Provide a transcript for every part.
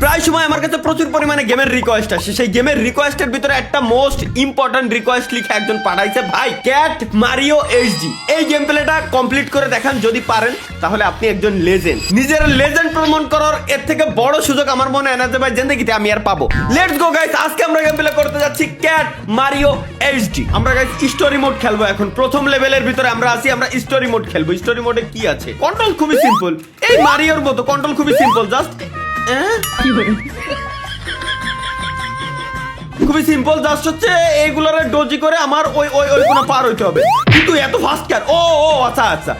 প্রায় সময় আমার কাছে প্রচুর পরিমাণে গেমের রিকোয়েস্ট আসে, সেই গেমের রিকোয়েস্টের ভিতরে একটা মোস্ট ইম্পর্টেন্ট রিকোয়েস্ট লিখে একজন পাঠাইছে, ভাই ক্যাট মারিও এইচডি এই গেম প্লেটা কমপ্লিট করে দেখান, যদি পারেন তাহলে আপনি একজন লেজেন্ড। নিজের লেজেন্ড প্রমাণ করার এর থেকে বড় সুযোগ আমার মনে হয় না যে ভাই জিন্দেগিতে আমি আর পাবো। লেটস গো গাইস, আজকে আমরা গেম প্লে করতে যাচ্ছি ক্যাট মারিও এইচডি। আমরা গাইস স্টোরি মোড খেলবো এখন। প্রথম লেভেলের ভিতরে আমরা আছি, আমরা স্টোরি মোড খেলবো। স্টোরি মোডে কি আছে? কন্ট্রোল খুবই সিম্পল, এই মারিওর মতো কন্ট্রোল খুবই সিম্পল, জাস্ট খুবই সিম্পল, জাস্ট হচ্ছে এইগুলোরে ডোজি করে আমার ওই ওই ওই কোনো পার হইতে হবে। কিন্তু এত ফাস্ট ক্যাট, ও ও আচ্ছা আচ্ছা,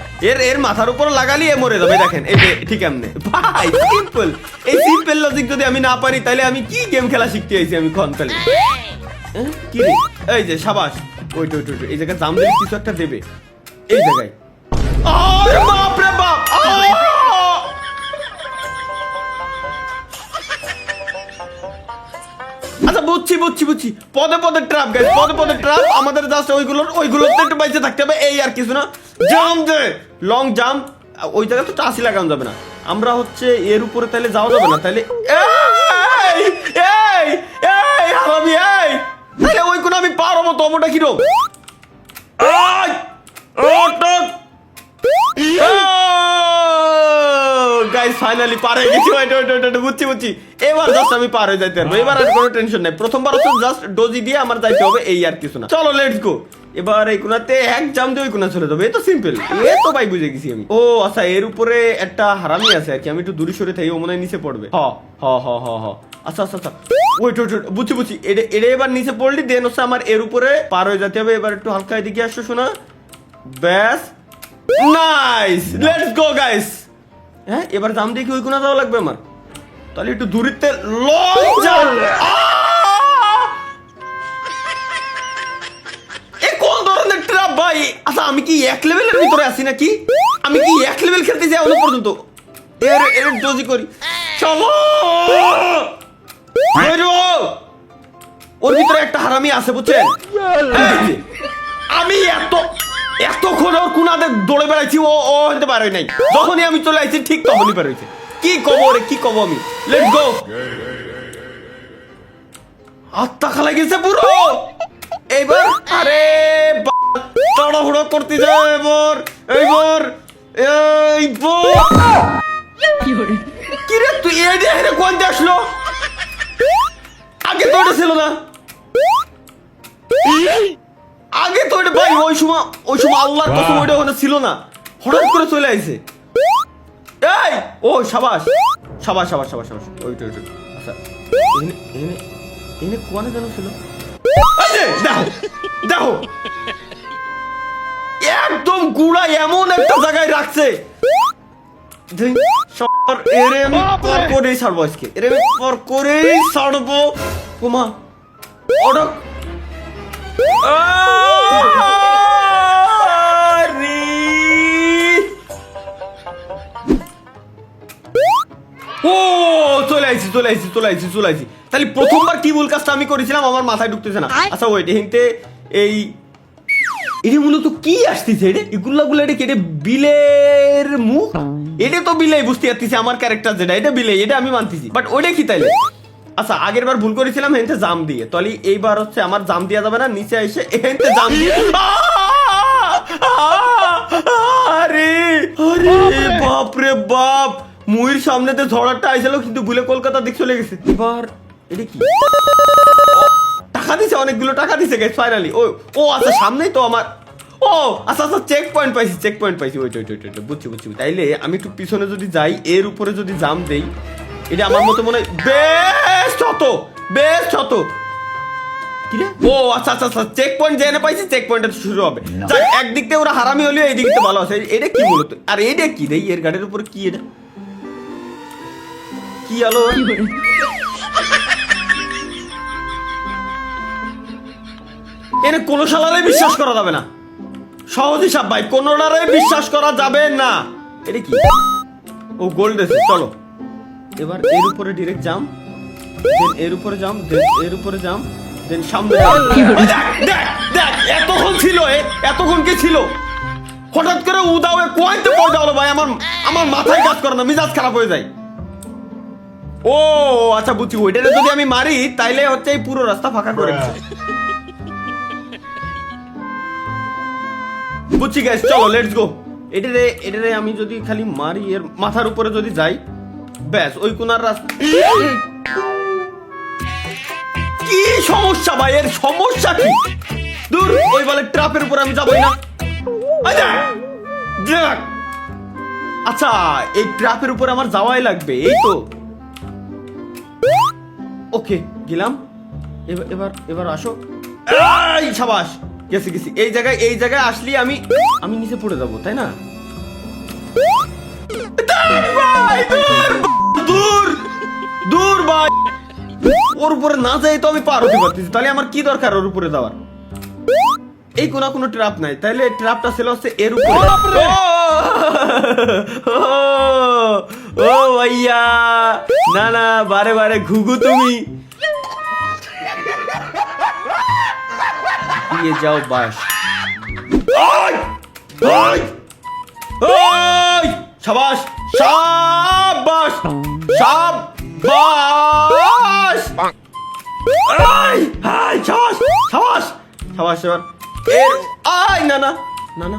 এর মাথার উপর লাগালি এ মরে যাবে। দেখেন এই যে ঠিক এমনি ভাই, সিম্পল। এই সিম্পল লজিক যদি আমি না পারি তাহলে আমি কি গেম খেলা শিখতে আইছি আমি খন খালি। কি রে? এই যে সাবাস, ওইটা ওইটা এই জায়গায় জাম দিলে কিছু একটা দেবে এই জায়গায়। আরে বাপ রে বাপ, আচ্ছা বুঝছি বুঝছি বুঝছি, পদে পদে ট্র্যাপ গাইস, পদে পদে ট্র্যাপ। আমাদের জাস্ট ওইগুলোতে একটু বাইচে থাকতে হবে, এই আর কিছু না। জাম্প দে, লং জাম্প। ওই জায়গায় তো টাসি লাগানো যাবে না, আমরা হচ্ছে এর উপরে তাহলে যাওয়া যাবে না। তাহলে এই এই এই হারামি, এই তাহলে ওই কোন আমি পার হবো তো? অবটা কিরম? গাইস ফাইনালি পার হয়ে গেছি। বুঝছি বুঝছি, এবার জাস্ট আমি পার হয়ে যাইতে পারবো। এবার আর কোনো টেনশন নাই। প্রথমবার হচ্ছে জাস্ট ডোজি দিয়ে আমার যাইতে হবে, এই আর কিছু না। চলো লেটস গো। এবার এই কোনাতে এক জাম দিয়ে ওই কোনা চলে যাবে, এ তো সিম্পল, এ তো ভাই বুঝে গেছি আমি। ও আচ্ছা, এর উপরে একটা হারামি আছে আর কি, আমি একটু দূরে সরে থাকি, ও মনে হয় নিচে পড়বে। হ হ হ হ হ আচ্ছা আচ্ছা আচ্ছা, ওয়েট বুঝছি বুঝছি, এটা এবার নিচে পড়লি দেন হচ্ছে আমার এর উপরে পার হয়ে যেতে হবে। এবার একটু হালকা এদিকে আসছো শোনা, ব্যাস নাইস, লেটস গো গাইস। হ্যাঁ এবার জাম দিয়ে কি ওই কোনা যাওয়া লাগবে আমার? তাহলে একটু দূরিতে লং জাম্প। এ কোন ধরনের ট্র্যাপ ভাই? আচ্ছা আমি কি এক লেভেলের ভিতরে আছি নাকি? আমি কি এক লেভেল খেলতে যাই এখনো পর্যন্ত? এর ডোজি করি, চলো। ওর ভিতরে একটা হারামি আছে বুঝছেন। আমি এতক্ষণ ওর কুনাতে দৌড়ে বেড়াইছি, ও হতে পারে নাই। যখনই আমি চলে আসছি ঠিক তখনই বের হয়েছে। কি কব রে, কি কব আমি? Let's go. আত্মা খালা গেছে পুরো। এইবার আরে তাড়াহুড়ো করতে যাও। এবার কি রে তুই এই দেখে কোন আসলো? আগে তো ওটা ছিল না, আগে তো ওটা ভাই ওই সময় আল্লাহর কসম ওটা ওখানে ছিল না, হঠাৎ করে চলে আইছে। এই ও সাবাস সাবাস সাবাস সাবাস সাবাস, ওইটা আচ্ছা এনে কোয়ানে জানো ছিল। দেখো দেখো একদম গুড়া এমন একটা জায়গায় রাখছে, এরে আমি পর করেই ছাড়বো আজকে, এরে আমি পর করেই ছাড়বো। কুমা অডক ও চলে আইছি। তাহলে প্রথমবার কি ভুল কাজটা আমি করেছিলাম আমার মাথায় ঢুকতেছে না। আচ্ছা ওইটা হিংতে এই এটা মূলত কি আসতেছে? এগুলা এটা কেটে বিলের মুখ, এটা তো বিলাই বুঝতে পারতেছি আমার ক্যারেক্টার যেটা, এটা বিলাই, এটা আমি মানতেছি। বাট ওইটা কি তাইলে? আচ্ছা আগের বার ভুল করেছিলাম হেনতে জাম দিয়ে, তাহলে এইবার হচ্ছে আমার জাম দেওয়া যাবে না, নিচে এসে হেনতে জাম দিয়ে। আরে আরে বাপ রে বাপ, মুহির সামনেতে ঝড়াটা আইছিল কিন্তু ভুলে কলকাতা দিক চলে গেছে। এবার এটা কি? টাকা দিছে, অনেকগুলো টাকা দিছে গাইস ফাইনালি। ও আচ্ছা সামনেই তো আমার, ও আচ্ছা আচ্ছা চেক পয়েন্ট পাইছি। ওইটা বুঝছি। তাইলে আমি একটু পিছনে যদি যাই, এর উপরে যদি জাম দেই, এটা আমার মতো মনে হয় বেস্ট হতো। কি রে? ও আচ্ছা চেক পয়েন্ট জেনে পাইছি, চেক পয়েন্টটা শুরু হবে। একদিক থেকে ওরা হারামি হলেও এই দিকটা ভালো আছে। এটা কি মূলত? আর এটা কি রে? এর গাড়ির উপরে কি? এটা কি আলো? এনে কোনো শালারে বিশ্বাস করা যাবে না, সহজ হিসাব ভাই, কোনোটারে বিশ্বাস করা যাবে না। এটা কি? ও গোল্ড এসে, চলো এবার এর উপরে ডিরেক্ট জাম, দেন এর উপরে জাম, দেন এর উপরে জাম, দেন সামনে। দেখ এতক্ষণ ছিল, এতক্ষণ কি ছিল? হঠাৎ করে উদাও কোয়াইতে পড়ে গেল ভাই, আমার মাথায় কাজ করে না, মিজাজ খারাপ হয়ে যায়। ও আচ্ছা বুঝছি, ওইটাতে যদি আমি মারি তাইলে হচ্ছে এই পুরো রাস্তা ফাঁকা করে দিচ্ছে। বুঝছি গাইস, চলো লেটস গো। এটারে আমি যদি খালি মারি, এর মাথার উপরে যদি যাই, ব্যাস ওই কোনার রাস্তা। কি সমস্যা ভাই, এর সমস্যা কি? দূর, ওই বলে ট্রাপের উপর আমি যাবই না। আচ্ছা, এই ট্রাপের উপর আমার যাওয়াই লাগবে, এই তো। ওকে গেলাম। এবার এবার আসো। এই সাবাস, গেছি গেছি। এই জায়গায় আসলে আমি নিচে পড়ে যাবো, তাই না? দূর দূর ভাই, ওর উপরে না যাই তো আমি পার হতে পারতেছি, তাহলে আমার কি দরকার ওর উপরে যাওয়ার? এই কোনো ট্র্যাপ নাই, তাহলে ট্র্যাপটা ছিল হচ্ছে এর উপরে। ও ভাইয়া, না না, বারে বারে ঘুঘু তুমি দিয়ে যাও। বাস, সাবাস সাবাস সাবাস, সাবাস সাবাস সাবাস। এবার এর না না না না,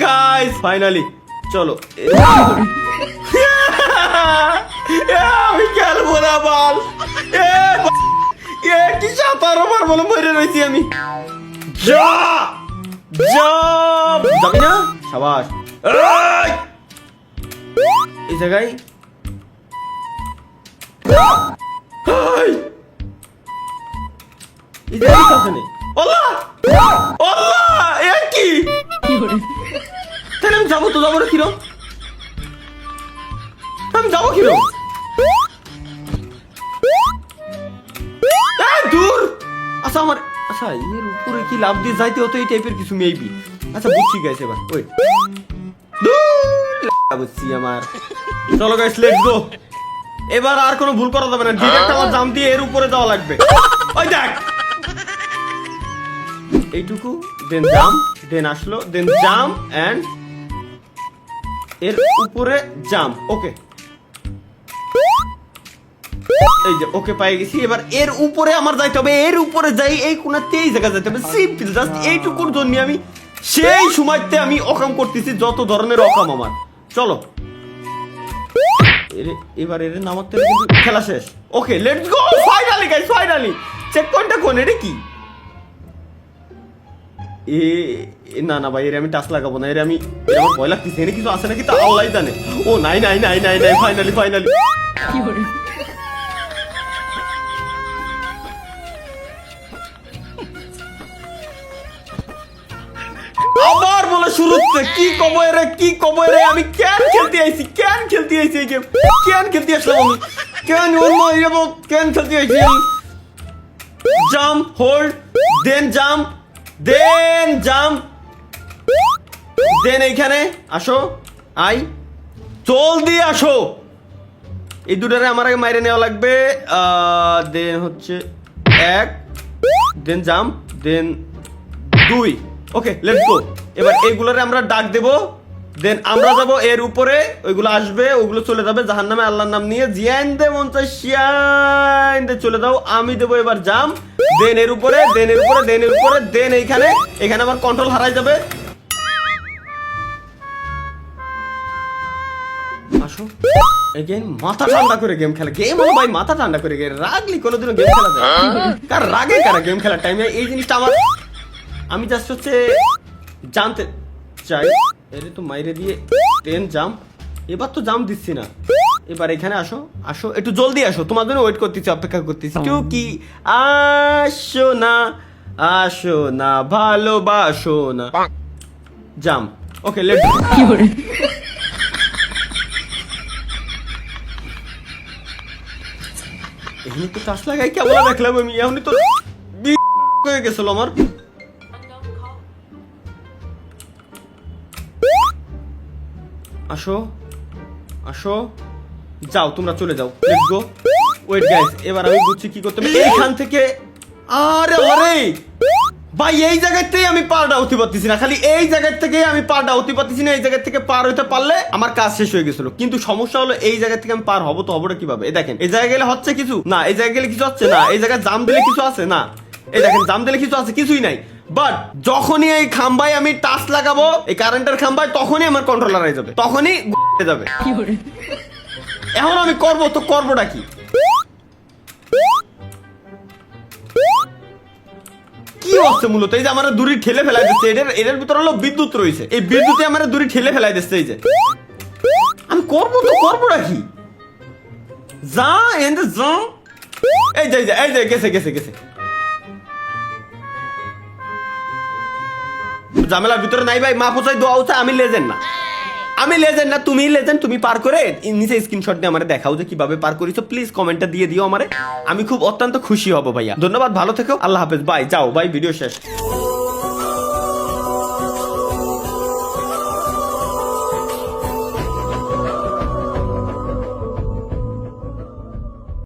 গাইস ফাইনালি চলো। আমি খেলবো না বল, কি সাঁতার আমার বলে মরে রয়েছি আমি। যাবি না? সাবাস। এই জায়গায় তাহলে আমি যাবো তো, যাবো না কিরম? আমি যাবো কিরম? দূর। আচ্ছা আমার, আচ্ছা এর উপরে কি লাভ দিয়ে যাইতে হতো, এই টাইপের কিছু মেবি। আচ্ছা বুঝছি গাইস, এবার ওয়েট, বুঝছি আমার। চলো গাইস লেটস গো। এবার আর কোনো ভুল করা যাবে না, ডিরেক্ট আমার জাম্প দিয়ে এর উপরে যাওয়া লাগবে। ওই দেখ, এইটুকু, দেন জাম্প, দেন আসলো, দেন জাম্প এন্ড এর উপরে জাম্প। ওকে, এই যে ওকে পাই গেছি। এবার এর উপরে আমার যাইতে হবে, এর উপরে যাই এই কোনাতে এই জায়গা যাইতে হবে। সিম্পল, জাস্ট এইটুকুর জন্য আমি সেই সময়তে আমি অকাম করতেছি, যত ধরনের অকাম আমার। চলো এবার এর নামাতে কিন্তু খেলা শেষ। Okay let's go, finally guys, finally. Check পয়েন্টটা কোন, এটা কি? না না ভাই, এর আমি টাচ লাগাবো না, এর আমার ভয় লাগতেছে। এর কিছু আছে নাকি তা আল্লাহই জানে। ও নাই নাই নাই নাই নাই, ফাইনালি ফাইনালি। আবার বলে শুরুতে কি কবয় রে, কি কবয় রে? আমি কেন খেলতে আইছি, কেন খেলতে আইছি এই গেম? কেন খেলতে আসলাম আমি? কেন ওর মাই যাবো, কেন খেলতে আইছি আমি? জাম্প, হোল্ড, দেন জাম্প, দেন জাম্প, দেন এইখানে আসো, আই জলদি আসো। এই দুটারে আমার আগে মাইরে নেওয়া লাগবে। দেন হচ্ছে এক, দেন জাম্প, দেন দুই। ওকে লেটস গো। এবার এইগুলোরে আমরা ডাক দেব, দেন আমরা যাব এর উপরে, ওইগুলো আসবে, ওগুলো চলে যাবে জাহান্নামে আল্লাহর নাম নিয়ে। জিয়ান দে মনচাই শিয়ান দে, চলে যাও। আমি দেবো এবার জাম্প, দেন এর উপরে, দেন এর উপরে, দেন এর উপরে, দেন এইখানে। এখানে আমার কন্ট্রোল হারাই যাবে। আসো, এগেন মাথা ঠান্ডা করে গেম খেলা। গেম হলো ভাই মাথা ঠান্ডা করে, রাগলি কোনোদিনও গেম খেলা যায়। কার রাগে কারা গেম খেলার টাইমে? এই জিনিসটা আমার, আমি জাস্ট হচ্ছে জানতে চাই। এর তো মাইরে দিয়ে দেন জাম্প। এবার তো জাম্প দিচ্ছি না। এবার এখানে আসো, আসো একটু জলদি আসো, তোমার জন্য ওয়েট করতেছি, অপেক্ষা করতেছি। কেউ কি আসো না, আসো না, ভালোবাসো না, জাম্প। ওকে লেটস গো। এখানে তো টাচ লাগাই কেমন দেখলাম আমি, এখনই তো হয়ে গেছিল আমার। আসো আসো, যাও তোমরা চলে যাও, লেটস গো। ওয়েট গাইস, এবার আমি বুঝছি কি করতে হবে। এইখান থেকে, আরে আরে ভাই এই জায়গাতেই আমি পারটা হতে পারতেছি না, খালি এই জায়গা থেকে আমি পারটা হতে পারতেছি না। এই জায়গা থেকে পার হইতে পারলে আমার কাজ শেষ হয়ে গেছিল, কিন্তু সমস্যা হলো এই জায়গা থেকে আমি পার হবো তো হবোটা কিভাবে? এই দেখেন এই জায়গায় গেলে হচ্ছে কিছু না, এই জায়গায় গেলে কিছু হচ্ছে না, এই জায়গায় জাম দিলে কিছু আছে না, এই দেখেন জাম দিলে কিছু আছে, কিছুই নাই। বাট যখনই এই খাম্বায় আমি টাচ লাগাবো, এই কারেন্টের খাম্বায়, তখনই আমার কন্ট্রোলার হয়ে যাবে, তখনই যাবে। এখন আমি করবো তো করবোটা কি? কি হচ্ছে মূলত? এই যে আমার দূরে ঠেলে ফেলাই দিচ্ছে, এটার ভিতরে হলো বিদ্যুৎ রয়েছে, এই বিদ্যুতে আমার দূরে ঠেলে ফেলাই দিচ্ছে। এই যে আমি করবো তো করবোটা কি? যা এন্ড যা, এই যে এই যে গেছে গেছে গেছে। ঝামেলার ভিতরে নাই ভাই, মা পোচাই দোয়া উঠা। আমি লেজেন্ড না, আমি লেজেন্ড না, তুমি লেজেন্ড। তুমি পার করে নিচে স্ক্রিনশট দিয়ে আমারে দেখাও যে কিভাবে পার করিছো। প্লিজ কমেন্টটা দিয়ে দিও আমারে, আমি খুব অত্যন্ত খুশি হব ভাইয়া। ধন্যবাদ, ভালো থেকো, আল্লাহ হাফেজ, বাই, যাও ভাই, ভিডিও শেষ।